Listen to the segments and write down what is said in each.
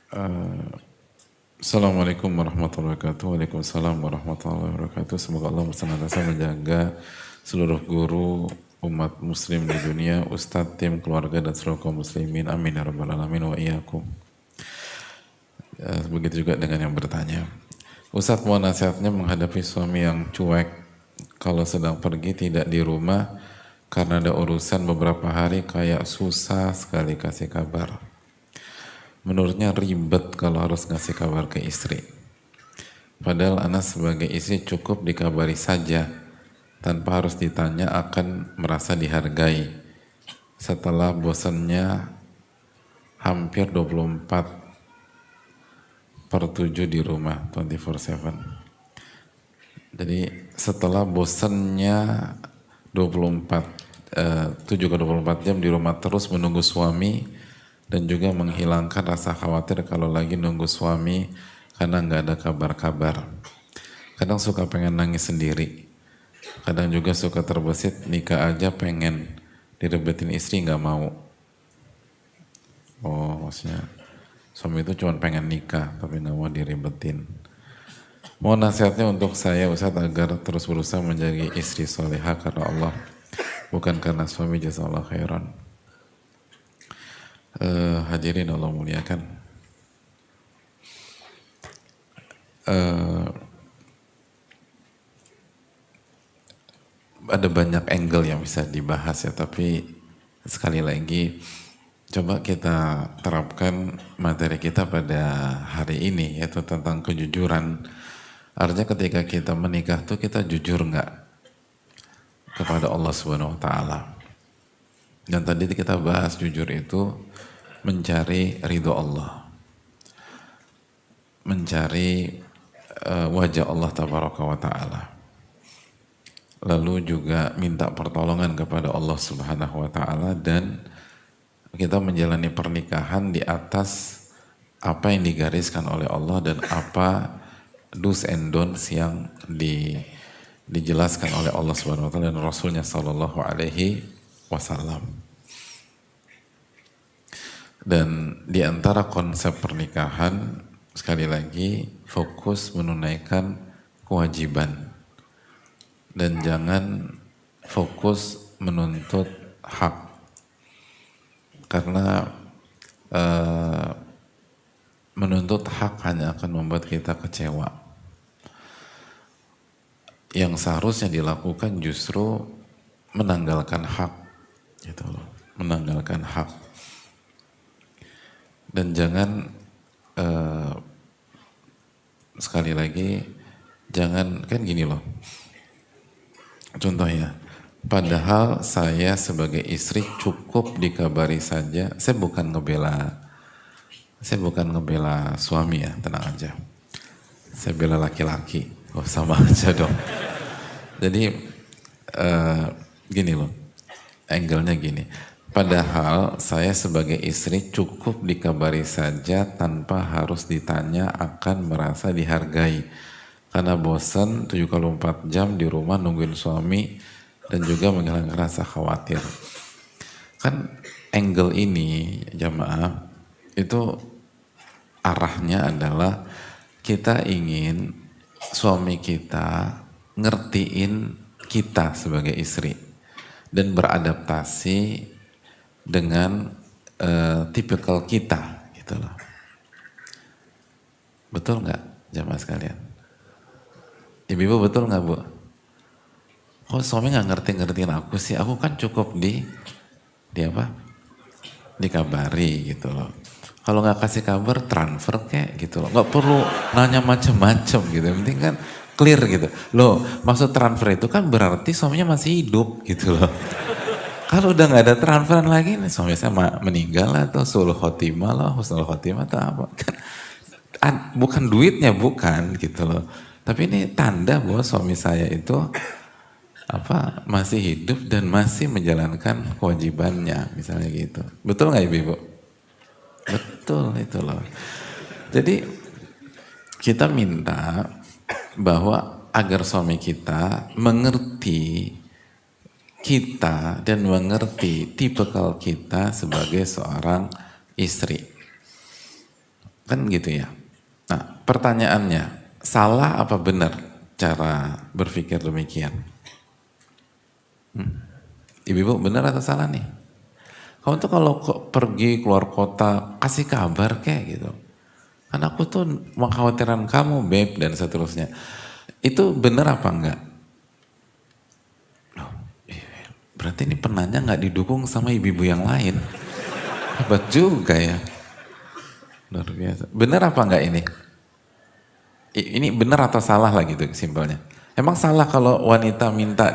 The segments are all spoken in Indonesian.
Eh, Assalamualaikum warahmatullahi wabarakatuh. Waalaikumsalam warahmatullahi wabarakatuh. Semoga Allah senantiasa menjaga seluruh guru umat muslim di dunia, ustadz, tim, keluarga, dan seluruh kaum muslimin. Amin ya rabbal alamin wa iyyakum. Begitu juga dengan yang bertanya. Ustadz, mau nasihatnya menghadapi suami yang cuek kalau sedang pergi tidak di rumah karena ada urusan beberapa hari, kayak susah sekali kasih kabar. Menurutnya ribet kalau harus ngasih kabar ke istri. Padahal Ana sebagai istri cukup dikabari saja, tanpa harus ditanya akan merasa dihargai. Setelah bosannya hampir 24/7 di rumah, 24/7. Jadi setelah bosannya 7 ke 24 jam di rumah terus menunggu suami, dan juga menghilangkan rasa khawatir kalau lagi nunggu suami karena nggak ada kabar-kabar. Kadang suka pengen nangis sendiri, kadang juga suka terbesit, nikah aja pengen direbetin istri nggak mau. Oh, maksudnya suami itu cuma pengen nikah tapi nggak mau diribetin. Mau nasihatnya untuk saya Ustadz agar terus berusaha menjadi istri solehah karena Allah, bukan karena suami, jazakallahu khairan. Hadirin Allah muliakan. Ada banyak angle yang bisa dibahas ya, tapi sekali lagi coba kita terapkan materi kita pada hari ini, yaitu tentang kejujuran. Artinya ketika kita menikah tuh kita jujur nggak kepada Allah Subhanahu Wa Taala. Dan tadi kita bahas jujur itu mencari ridho Allah, mencari wajah Allah Tabaraka wa Ta'ala, lalu juga minta pertolongan kepada Allah Subhanahu wa Ta'ala, dan kita menjalani pernikahan di atas apa yang digariskan oleh Allah dan apa do's and don'ts yang dijelaskan oleh Allah Subhanahu wa Ta'ala dan Rasulnya Sallallahu Alaihi Wasallam. Dan di antara konsep pernikahan, sekali lagi, fokus menunaikan kewajiban dan jangan fokus menuntut hak, karena menuntut hak hanya akan membuat kita kecewa. Yang seharusnya dilakukan justru menanggalkan hak, gitu loh, menanggalkan hak. Dan jangan sekali lagi, jangan, kan gini loh, contohnya, padahal saya sebagai istri cukup dikabari saja. Saya bukan ngebela suami ya, tenang aja. Saya bela laki-laki. Oh, sama aja dong. Jadi gini loh, angle-nya gini. Padahal saya sebagai istri cukup dikabari saja tanpa harus ditanya akan merasa dihargai. Karena bosan 7x24 jam di rumah nungguin suami dan juga menghilangkan rasa khawatir. Kan angle ini jamaah itu arahnya adalah kita ingin suami kita ngertiin kita sebagai istri dan beradaptasi dengan tipikal kita, gitu loh. Betul nggak jamaah sekalian? Ibu-ibu betul nggak bu? Kok suami nggak ngertiin aku sih? Aku kan cukup di apa? Dikabari gitu loh. Kalau nggak kasih kabar transfer kayak gitu loh. Nggak perlu nanya macem-macem gitu. Yang penting kan clear gitu. Loh, maksud transfer itu kan berarti suaminya masih hidup gitu loh. Kalau udah nggak ada transferan lagi, nih suami saya meninggal atau sulh khotimah lah, husnul khotimah atau apa. Kan bukan duitnya, bukan gitu loh. Tapi ini tanda bahwa suami saya itu apa masih hidup dan masih menjalankan kewajibannya, misalnya gitu. Betul nggak ibu-ibu? Betul itu loh. Jadi kita minta bahwa agar suami kita mengerti kita dan mengerti tipikal kita sebagai seorang istri. Kan gitu ya. Nah, pertanyaannya, salah apa benar cara berpikir demikian? Ibu-ibu benar atau salah nih? Kamu tuh kalau pergi keluar kota, kasih kabar kayak gitu. Kan aku tuh mengkhawatirkan kamu, babe, dan seterusnya. Itu benar apa enggak? Loh, berarti ini penanya nggak didukung sama ibu-ibu yang lain. Hebat juga ya. Luar biasa. Benar apa enggak ini? Ini benar atau salah lah gitu simpelnya. Emang salah kalau wanita minta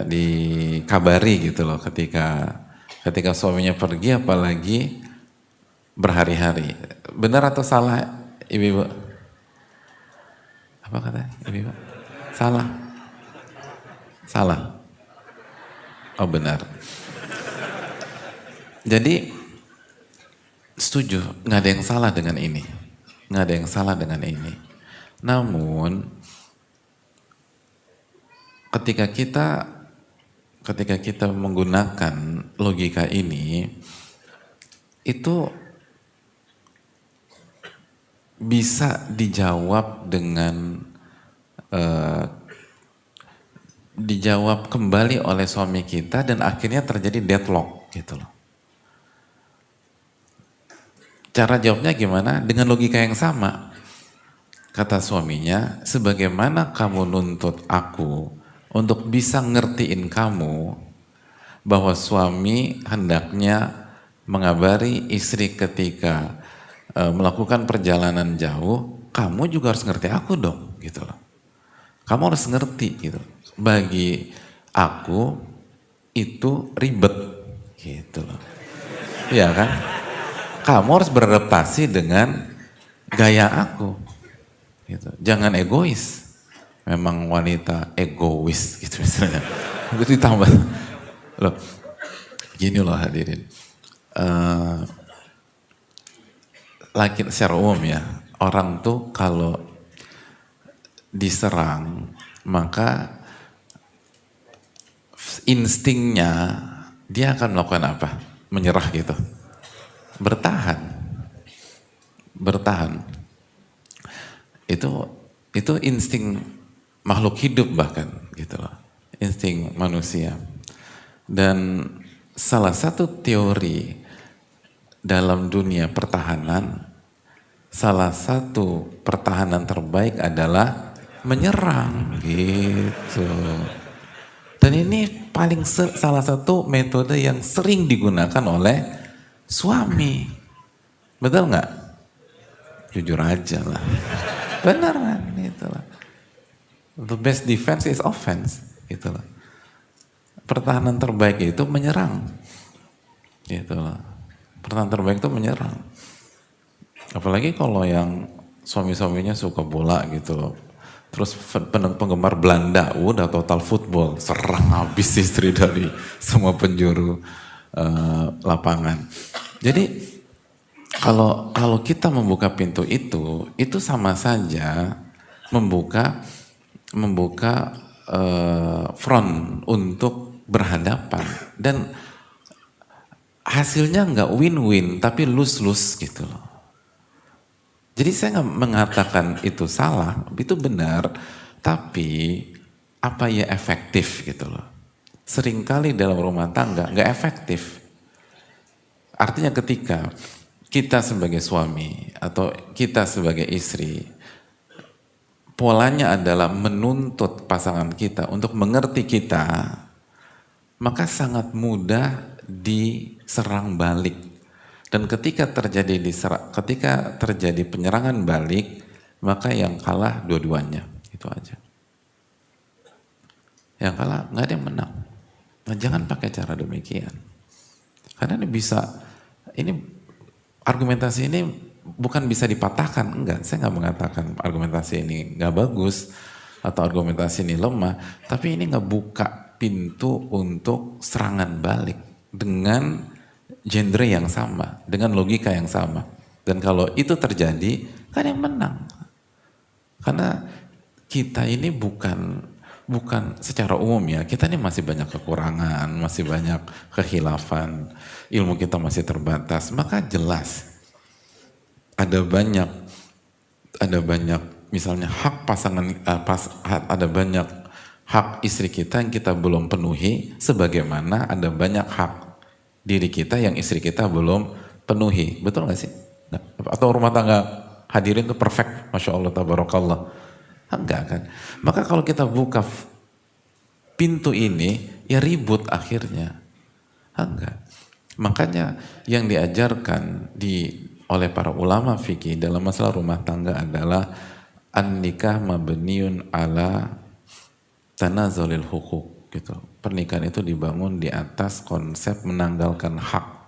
dikabari gitu loh ketika suaminya pergi, apalagi berhari-hari. Benar atau salah, ibu-ibu? Apa kata ibu-ibu? Salah. Salah. Oh benar. Jadi setuju, nggak ada yang salah dengan ini. Nggak ada yang salah dengan ini. Namun ketika kita menggunakan logika ini, itu bisa dijawab dengan dijawab kembali oleh suami kita dan akhirnya terjadi deadlock gitu loh. Cara jawabnya gimana? Dengan logika yang sama. Kata suaminya, sebagaimana kamu nuntut aku untuk bisa ngertiin kamu bahwa suami hendaknya mengabari istri ketika melakukan perjalanan jauh, kamu juga harus ngerti aku dong, gitu loh. Kamu harus ngerti gitu. Bagi aku itu ribet, gitu loh. Iya kan? Kamu harus beradaptasi dengan gaya aku. Gitu. Jangan egois. Memang wanita egois gitu misalnya. Itu ditambah. Loh, gini loh hadirin. Laki secara umum ya, orang tuh kalau diserang maka instingnya dia akan melakukan apa? Menyerah gitu. Bertahan. Itu insting makhluk hidup bahkan gitu loh. Insting manusia. Dan salah satu teori dalam dunia pertahanan, salah satu pertahanan terbaik adalah menyerang gitu. Dan ini salah satu metode yang sering digunakan oleh suami. Betul nggak? Jujur aja lah. Benar kan? Gitu lah. The best defense is offense. Gitu lah. Pertahanan terbaik itu menyerang. Gitu lah. Pertahanan terbaik itu menyerang. Apalagi kalau yang suami-suaminya suka bola gitu loh. Terus penggemar Belanda, udah total football. Serang habis istri dari semua penjuru lapangan. Jadi kalau kita membuka pintu itu sama saja membuka front untuk berhadapan dan hasilnya nggak win-win tapi lose-lose gitu loh. Jadi saya nggak mengatakan itu salah, itu benar, tapi apa ya efektif gitu loh. Seringkali dalam rumah tangga nggak efektif. Artinya ketika kita sebagai suami atau kita sebagai istri, polanya adalah menuntut pasangan kita untuk mengerti kita, maka sangat mudah diserang balik. Dan ketika terjadi penyerangan balik, maka yang kalah dua-duanya, itu aja. Yang kalah nggak ada yang menang. Nah, jangan pakai cara demikian. Karena ini argumentasi ini bukan bisa dipatahkan, enggak. Saya nggak mengatakan argumentasi ini nggak bagus atau argumentasi ini lemah, tapi ini ngebuka pintu untuk serangan balik dengan genre yang sama, dengan logika yang sama. Dan kalau itu terjadi, kan yang menang. Karena kita ini bukan bukan secara umum ya, kita ini masih banyak kekurangan, masih banyak kekhilafan, ilmu kita masih terbatas, maka jelas ada banyak misalnya hak pasangan ada banyak hak istri kita yang kita belum penuhi, sebagaimana ada banyak hak diri kita yang istri kita belum penuhi. Betul nggak sih? Atau rumah tangga hadirin itu perfect, masya Allah, tabarakallah? Enggak kan? Maka kalau kita buka pintu ini, ya ribut akhirnya. Enggak. Makanya yang diajarkan oleh para ulama fikih dalam masalah rumah tangga adalah an-nikah mabniun ala tanazulil hukuk gitu. Pernikahan itu dibangun di atas konsep menanggalkan hak.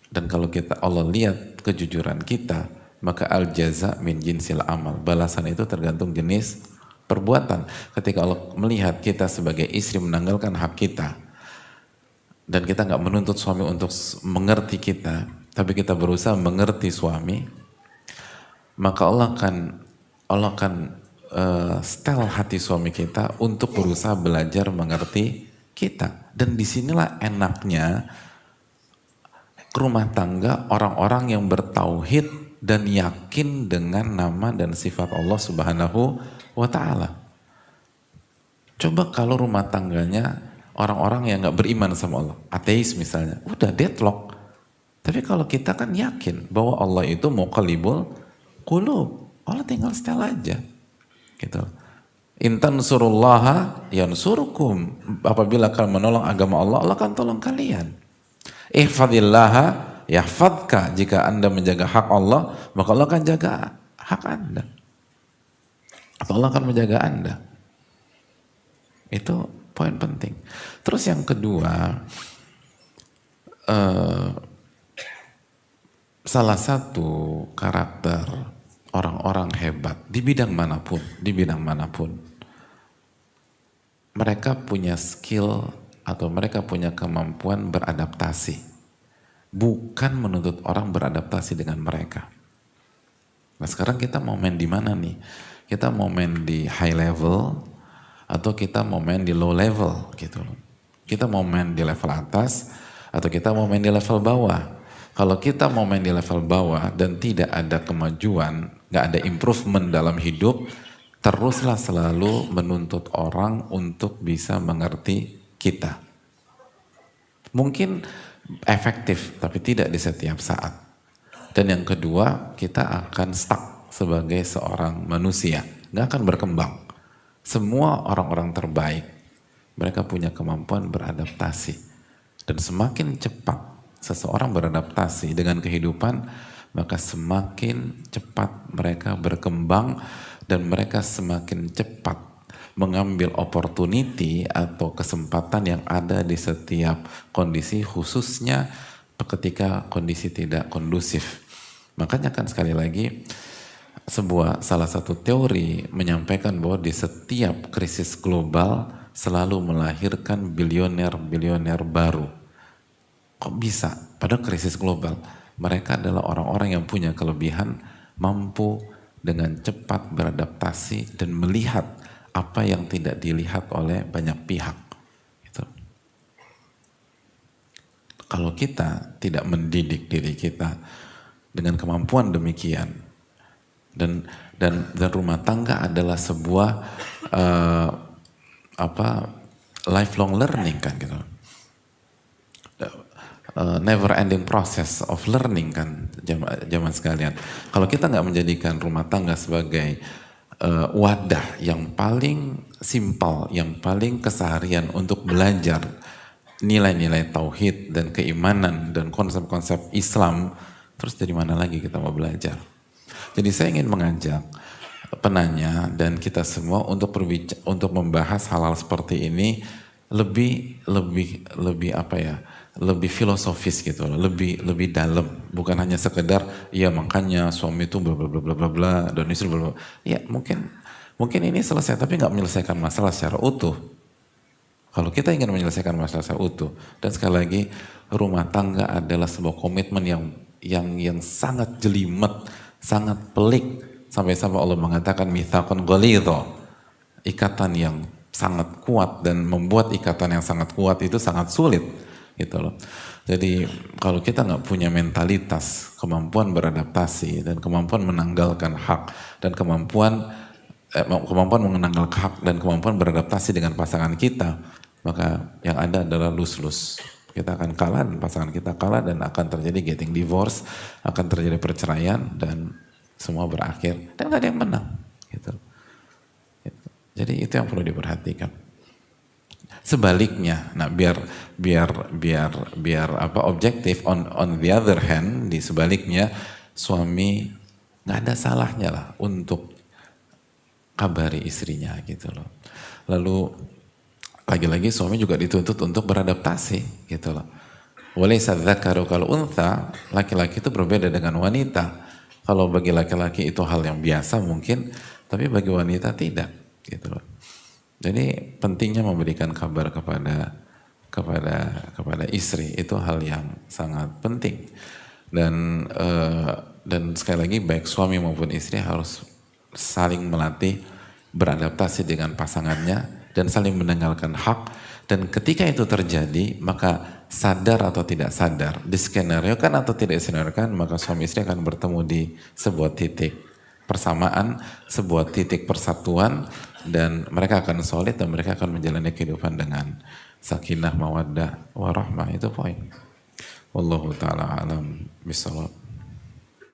Dan kalau Allah lihat kejujuran kita, maka al jaza min jinsil amal. Balasan itu tergantung jenis perbuatan. Ketika Allah melihat kita sebagai istri menanggalkan hak kita, dan kita nggak menuntut suami untuk mengerti kita, tapi kita berusaha mengerti suami, maka Allah akan setel hati suami kita untuk berusaha belajar mengerti kita. Dan disinilah enaknya rumah tangga orang-orang yang bertauhid dan yakin dengan nama dan sifat Allah Subhanahu wa Ta'ala. Coba kalau rumah tangganya orang-orang yang gak beriman sama Allah, ateis misalnya, udah deadlock. Tapi kalau kita kan yakin bahwa Allah itu muqallibul qulub, Allah tinggal setel aja gitu. Intan surullaha yansurukum, apabila kalian menolong agama Allah, Allah akan tolong kalian. Ihfadillaha yahfadka, jika Anda menjaga hak Allah, maka Allah akan jaga hak Anda. Atau Allah akan menjaga Anda. Itu poin penting. Terus yang kedua, salah satu karakter orang-orang hebat di bidang manapun, mereka punya skill atau mereka punya kemampuan beradaptasi, bukan menuntut orang beradaptasi dengan mereka. Nah sekarang kita mau main di mana nih? Kita mau main di high level atau kita mau main di low level gitu loh. Kita mau main di level atas atau kita mau main di level bawah. Kalau kita mau main di level bawah dan tidak ada kemajuan, nggak ada improvement dalam hidup, teruslah selalu menuntut orang untuk bisa mengerti kita. Mungkin efektif, tapi tidak di setiap saat. Dan yang kedua, kita akan stuck sebagai seorang manusia, nggak akan berkembang. Semua orang-orang terbaik, mereka punya kemampuan beradaptasi. Dan semakin cepat seseorang beradaptasi dengan kehidupan, maka semakin cepat mereka berkembang dan mereka semakin cepat mengambil opportunity atau kesempatan yang ada di setiap kondisi, khususnya ketika kondisi tidak kondusif. Makanya kan sekali lagi salah satu teori menyampaikan bahwa di setiap krisis global selalu melahirkan bilioner baru. Kok bisa? Pada krisis global mereka adalah orang-orang yang punya kelebihan, mampu dengan cepat beradaptasi dan melihat apa yang tidak dilihat oleh banyak pihak. Gitu. Kalau kita tidak mendidik diri kita dengan kemampuan demikian, dan rumah tangga adalah sebuah lifelong learning kan gitu. Never ending process of learning kan zaman sekalian. Kalau kita nggak menjadikan rumah tangga sebagai wadah yang paling simpel, yang paling keseharian untuk belajar nilai-nilai tauhid dan keimanan dan konsep-konsep Islam, terus dari mana lagi kita mau belajar? Jadi saya ingin mengajak penanya dan kita semua untuk membahas hal-hal seperti ini lebih filosofis gitu loh, lebih dalam, bukan hanya sekedar ya makanya suami itu bla bla bla bla bla bla dan istri bla bla. Ya mungkin ini selesai tapi nggak menyelesaikan masalah secara utuh. Kalau kita ingin menyelesaikan masalah secara utuh, dan sekali lagi rumah tangga adalah sebuah komitmen yang sangat jelimet, sangat pelik, sampai Allah mengatakan mitsaqan ghalidha. ikatan yang sangat kuat, dan membuat ikatan yang sangat kuat itu sangat sulit gitu loh. Jadi kalau kita nggak punya mentalitas, kemampuan beradaptasi dan kemampuan menanggalkan hak dan kemampuan menanggalkan hak dan kemampuan beradaptasi dengan pasangan kita, maka yang ada adalah lose-lose. Kita akan kalah dan pasangan kita kalah, dan akan terjadi getting divorce, akan terjadi perceraian, dan semua berakhir dan gak ada yang menang gitu. Jadi itu yang perlu diperhatikan. Sebaliknya, nah biar apa objektif, on the other hand, di sebaliknya suami nggak ada salahnya lah untuk kabari istrinya gitu loh. Lalu lagi-lagi suami juga dituntut untuk beradaptasi gitu loh. Walaysa dzakaru kal untha, laki-laki itu berbeda dengan wanita. Kalau bagi laki-laki itu hal yang biasa mungkin, tapi bagi wanita tidak gitu loh. Jadi pentingnya memberikan kabar kepada istri itu hal yang sangat penting. Dan sekali lagi baik suami maupun istri harus saling melatih beradaptasi dengan pasangannya dan saling menanggalkan hak. Dan ketika itu terjadi, maka sadar atau tidak sadar, diskenariokan atau tidak diskenariokan, maka suami istri akan bertemu di sebuah titik persamaan, sebuah titik persatuan, dan mereka akan solid dan mereka akan menjalani kehidupan dengan sakinah, mawaddah, warahmah. Itu poin. Wallahu ta'ala alam bisawab.